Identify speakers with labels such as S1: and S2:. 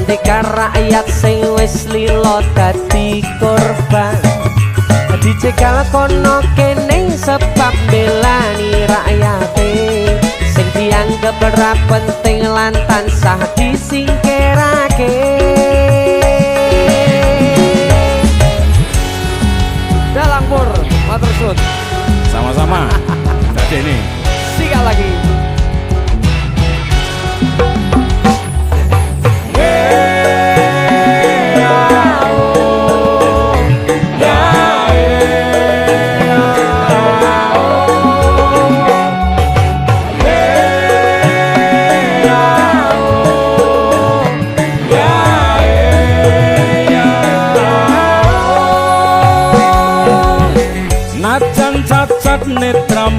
S1: ketika rakyat sing wis lilo dadi korban dicegal kono kene sebab belani rakyate sing dianggap ora penting lan tansah disingkirake. Dalang Pur, matur suwun.
S2: Sama-sama. Dadi ini